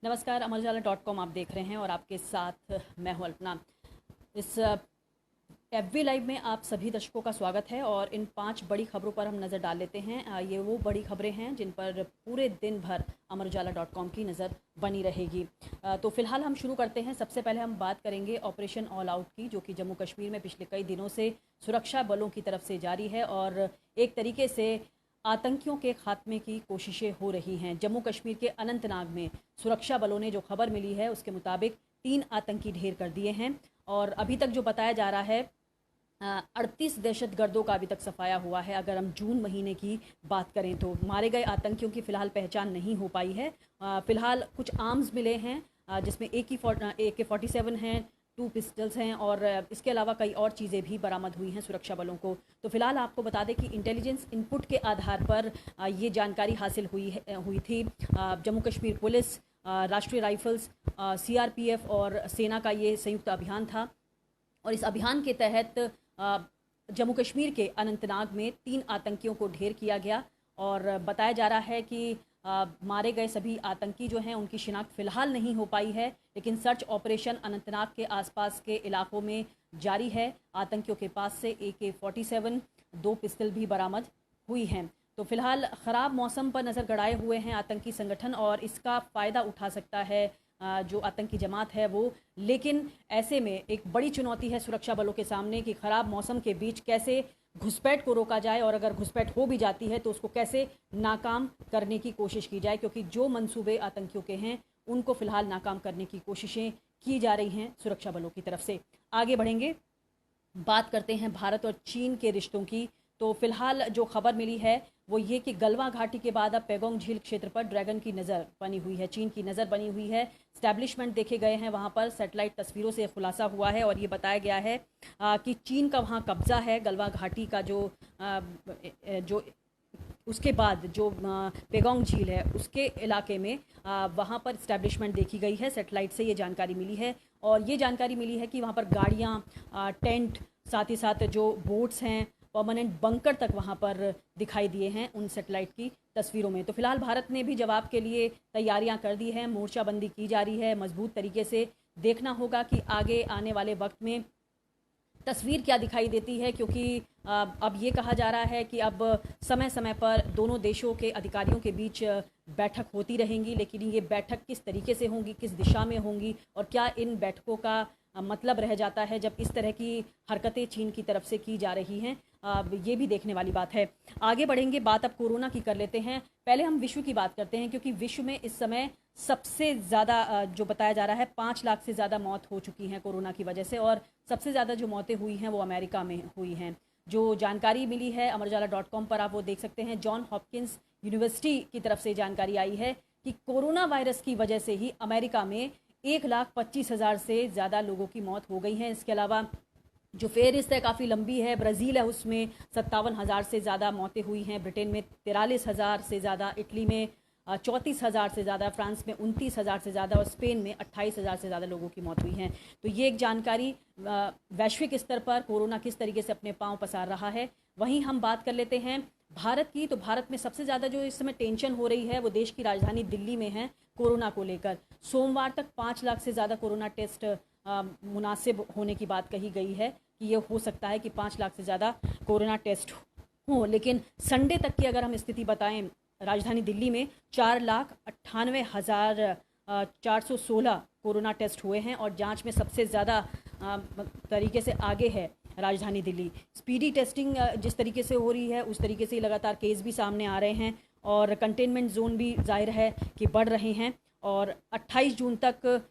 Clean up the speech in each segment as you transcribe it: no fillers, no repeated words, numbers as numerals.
नमस्कार, अमरउजाला.com आप देख रहे हैं और आपके साथ मैं हूं अल्पना। इस एफबी लाइव में आप सभी दर्शकों का स्वागत है और इन 5 बड़ी खबरों पर हम नज़र डाल लेते हैं। ये वो बड़ी खबरें हैं जिन पर पूरे दिन भर अमरउजाला.com की नज़र बनी रहेगी। तो फिलहाल हम शुरू करते हैं। सबसे पहले हम बात करेंगे ऑपरेशन ऑल आउट की, जो कि जम्मू कश्मीर में पिछले कई दिनों से सुरक्षा बलों की तरफ से जारी है और एक तरीके से आतंकियों के खात्मे की कोशिशें हो रही हैं। जम्मू कश्मीर के अनंतनाग में सुरक्षा बलों ने जो खबर मिली है उसके मुताबिक 3 आतंकी ढेर कर दिए हैं और अभी तक जो बताया जा रहा है 38 दहशतगर्दों का अभी तक सफाया हुआ है। अगर हम जून महीने की बात करें तो मारे गए आतंकियों की फ़िलहाल पहचान नहीं हो पाई है। फ़िलहाल कुछ आर्म्स मिले हैं जिसमें AK-47 हैं, 2 पिस्टल्स हैं और इसके अलावा कई और चीज़ें भी बरामद हुई हैं सुरक्षा बलों को। तो फिलहाल आपको बता दें कि इंटेलिजेंस इनपुट के आधार पर ये जानकारी हासिल हुई थी। जम्मू कश्मीर पुलिस, राष्ट्रीय राइफल्स, CRPF और सेना का ये संयुक्त अभियान था और इस अभियान के तहत जम्मू कश्मीर के अनंतनाग में 3 आतंकियों को ढेर किया गया और बताया जा रहा है कि मारे गए सभी आतंकी जो हैं उनकी शिनाख्त फ़िलहाल नहीं हो पाई है, लेकिन सर्च ऑपरेशन अनंतनाग के आसपास के इलाकों में जारी है। आतंकियों के पास से AK-47, 2 पिस्टल भी बरामद हुई हैं। तो फिलहाल ख़राब मौसम पर नज़र गड़ाए हुए हैं आतंकी संगठन और इसका फ़ायदा उठा सकता है जो आतंकी जमात है वो। लेकिन ऐसे में एक बड़ी चुनौती है सुरक्षा बलों के सामने कि ख़राब मौसम के बीच कैसे घुसपैठ को रोका जाए और अगर घुसपैठ हो भी जाती है तो उसको कैसे नाकाम करने की कोशिश की जाए, क्योंकि जो मंसूबे आतंकियों के हैं उनको फ़िलहाल नाकाम करने की कोशिशें की जा रही हैं सुरक्षा बलों की तरफ से। आगे बढ़ेंगे, बात करते हैं भारत और चीन के रिश्तों की। तो फिलहाल जो खबर मिली है वो ये कि गलवान घाटी के बाद अब पैगोंग झील क्षेत्र पर ड्रैगन की नज़र बनी हुई है, चीन की नज़र बनी हुई है। स्टैब्लिशमेंट देखे गए हैं वहाँ पर, सैटेलाइट तस्वीरों से खुलासा हुआ है और ये बताया गया है कि चीन का वहाँ कब्जा है गलवान घाटी का। जो उसके बाद जो पैगोंग झील है उसके इलाके में वहाँ पर इस्टेब्लिशमेंट देखी गई है। सैटेलाइट से ये जानकारी मिली है और ये जानकारी मिली है कि वहाँ पर गाड़ियाँ, टेंट, साथ ही साथ जो बोट्स हैं, परमानेंट बंकर तक वहाँ पर दिखाई दिए हैं उन सैटेलाइट की तस्वीरों में। तो फिलहाल भारत ने भी जवाब के लिए तैयारियां कर दी हैं, मोर्चाबंदी की जा रही है मजबूत तरीके से। देखना होगा कि आगे आने वाले वक्त में तस्वीर क्या दिखाई देती है, क्योंकि अब ये कहा जा रहा है कि अब समय समय पर दोनों देशों के अधिकारियों के बीच बैठक होती रहेंगी, लेकिन ये बैठक किस तरीके से होंगी, किस दिशा में होंगी और क्या इन बैठकों का मतलब रह जाता है जब इस तरह की हरकतें चीन की तरफ से की जा रही हैं, ये भी देखने वाली बात है। आगे बढ़ेंगे, बात अब कोरोना की कर लेते हैं। पहले हम विश्व की बात करते हैं, क्योंकि विश्व में इस समय सबसे ज़्यादा जो बताया जा रहा है 5 लाख से ज़्यादा मौत हो चुकी हैं कोरोना की वजह से और सबसे ज़्यादा जो मौतें हुई हैं वो अमेरिका में हुई हैं। जो जानकारी मिली है अमरउजाला.com पर आप वो देख सकते हैं। जॉन हॉपकिंस यूनिवर्सिटी की तरफ से जानकारी आई है कि कोरोना वायरस की वजह से ही अमेरिका में 1,25,000 से ज़्यादा लोगों की मौत हो गई है। इसके अलावा जो फेहरिस्त है काफ़ी लंबी है, ब्राज़ील है उसमें 57,000 से ज़्यादा मौतें हुई हैं, ब्रिटेन में 43,000 से ज़्यादा, इटली में 34,000 से ज़्यादा, फ्रांस में 29,000 से ज़्यादा और स्पेन में 28,000 से ज़्यादा लोगों की मौत हुई है। तो ये एक जानकारी वैश्विक स्तर पर कोरोना किस तरीके से अपने पांव पसार रहा है। वहीं हम बात कर लेते हैं भारत की। तो भारत में सबसे ज़्यादा जो इस समय टेंशन हो रही है वो देश की राजधानी दिल्ली में है कोरोना को लेकर। सोमवार तक 5 लाख से ज़्यादा कोरोना टेस्ट मुनासिब होने की बात कही गई है कि ये हो सकता है कि 5 लाख से ज़्यादा कोरोना टेस्ट हो, लेकिन संडे तक की अगर हम स्थिति बताएं राजधानी दिल्ली में 4,98,416 कोरोना टेस्ट हुए हैं और जांच में सबसे ज़्यादा तरीके से आगे है राजधानी दिल्ली। स्पीडी टेस्टिंग जिस तरीके से हो रही है उस तरीके से लगातार केस भी सामने आ रहे हैं और कंटेनमेंट जोन भी जाहिर है कि बढ़ रहे हैं और 28 जून तक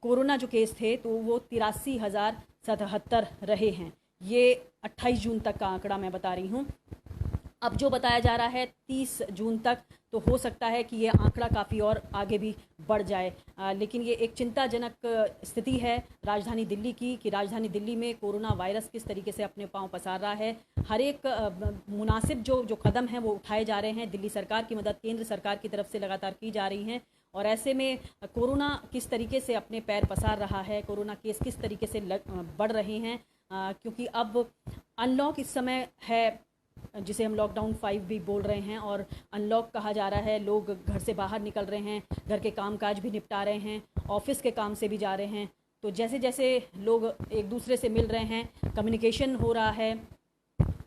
कोरोना जो केस थे तो वो 83,077 रहे हैं। ये 28 जून तक का आंकड़ा मैं बता रही हूँ। अब जो बताया जा रहा है 30 जून तक, तो हो सकता है कि ये आंकड़ा काफ़ी और आगे भी बढ़ जाए। लेकिन ये एक चिंताजनक स्थिति है राजधानी दिल्ली की कि राजधानी दिल्ली में कोरोना वायरस किस तरीके से अपने पांव पसार रहा है। हर एक मुनासिब जो कदम हैं वो उठाए जा रहे हैं। दिल्ली सरकार की मदद केंद्र सरकार की तरफ से लगातार की जा रही है और ऐसे में कोरोना किस तरीके से अपने पैर पसार रहा है, कोरोना केस किस तरीके से बढ़ रहे हैं, क्योंकि अब अनलॉक इस समय है जिसे हम लॉकडाउन 5 भी बोल रहे हैं और अनलॉक कहा जा रहा है, लोग घर से बाहर निकल रहे हैं, घर के कामकाज भी निपटा रहे हैं, ऑफिस के काम से भी जा रहे हैं। तो जैसे जैसे लोग एक दूसरे से मिल रहे हैं, कम्युनिकेशन हो रहा है,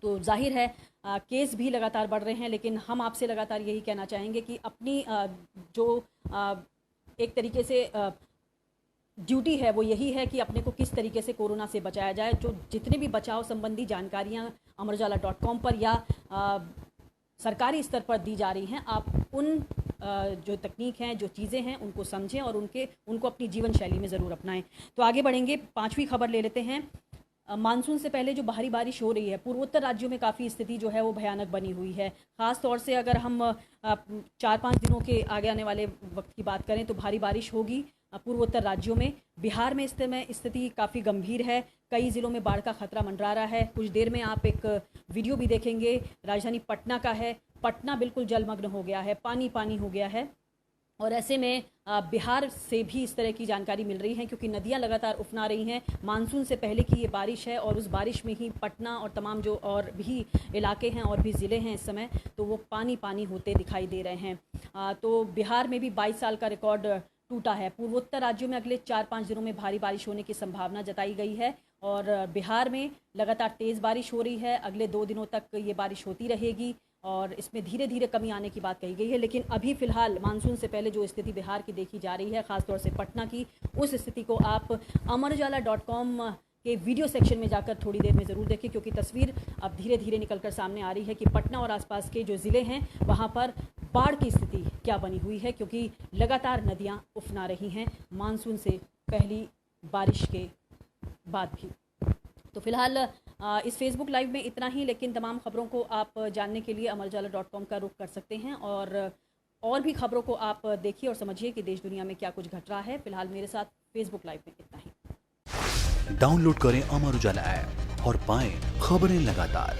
तो जाहिर है केस भी लगातार बढ़ रहे हैं। लेकिन हम आपसे लगातार यही कहना चाहेंगे कि अपनी जो एक तरीके से ड्यूटी है वो यही है कि अपने को किस तरीके से कोरोना से बचाया जाए। जो जितने भी बचाव संबंधी जानकारियाँ अमरउजाला.com पर या सरकारी स्तर पर दी जा रही हैं, आप उन जो तकनीक हैं, जो चीज़ें हैं, उनको समझें और उनको अपनी जीवन शैली में ज़रूर अपनाएं। तो आगे बढ़ेंगे, 5वीं खबर ले लेते हैं। मानसून से पहले जो भारी बारिश हो रही है, पूर्वोत्तर राज्यों में काफ़ी स्थिति जो है वो भयानक बनी हुई है। ख़ास तौर से अगर हम 4-5 दिनों के आगे आने वाले वक्त की बात करें तो भारी बारिश होगी पूर्वोत्तर राज्यों में। बिहार में इस समय स्थिति काफ़ी गंभीर है, कई ज़िलों में बाढ़ का खतरा मंडरा रहा है। कुछ देर में आप एक वीडियो भी देखेंगे, राजधानी पटना का है। पटना बिल्कुल जलमग्न हो गया है, पानी पानी हो गया है। और ऐसे में बिहार से भी इस तरह की जानकारी मिल रही है क्योंकि नदियां लगातार उफना रही हैं। मानसून से पहले की ये बारिश है और उस बारिश में ही पटना और तमाम जो और भी इलाके हैं और भी ज़िले हैं इस समय, तो वो पानी पानी होते दिखाई दे रहे हैं। तो बिहार में भी 22 साल का रिकॉर्ड टूटा है। पूर्वोत्तर राज्यों में अगले 4-5 दिनों में भारी बारिश होने की संभावना जताई गई है और बिहार में लगातार तेज़ बारिश हो रही है। अगले 2 दिनों तक ये बारिश होती रहेगी और इसमें धीरे धीरे कमी आने की बात कही गई है। लेकिन अभी फ़िलहाल मानसून से पहले जो स्थिति बिहार की देखी जा रही है, ख़ासतौर से पटना की, उस स्थिति को आप अमरउजाला.com के वीडियो सेक्शन में जाकर थोड़ी देर में ज़रूर देखें क्योंकि तस्वीर अब धीरे धीरे निकलकर सामने आ रही है कि पटना और आसपास के जो ज़िले हैं वहाँ पर बाढ़ की स्थिति क्या बनी हुई है, क्योंकि लगातार नदियाँ उफना रही हैं मानसून से पहली बारिश के बाद भी। तो फिलहाल इस फेसबुक लाइव में इतना ही, लेकिन तमाम खबरों को आप जानने के लिए अमरउजाला.com का रुख कर सकते हैं और भी खबरों को आप देखिए और समझिए कि देश दुनिया में क्या कुछ घट रहा है। फिलहाल मेरे साथ फेसबुक लाइव में इतना ही। डाउनलोड करें अमर उजाला ऐप और पाएं खबरें लगातार।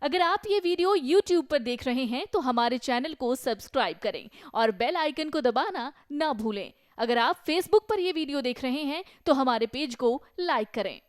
अगर आप ये वीडियो YouTube पर देख रहे हैं तो हमारे चैनल को सब्सक्राइब करें और बेल आइकन को दबाना ना भूलें। अगर आप Facebook पर ये वीडियो देख रहे हैं तो हमारे पेज को लाइक करें।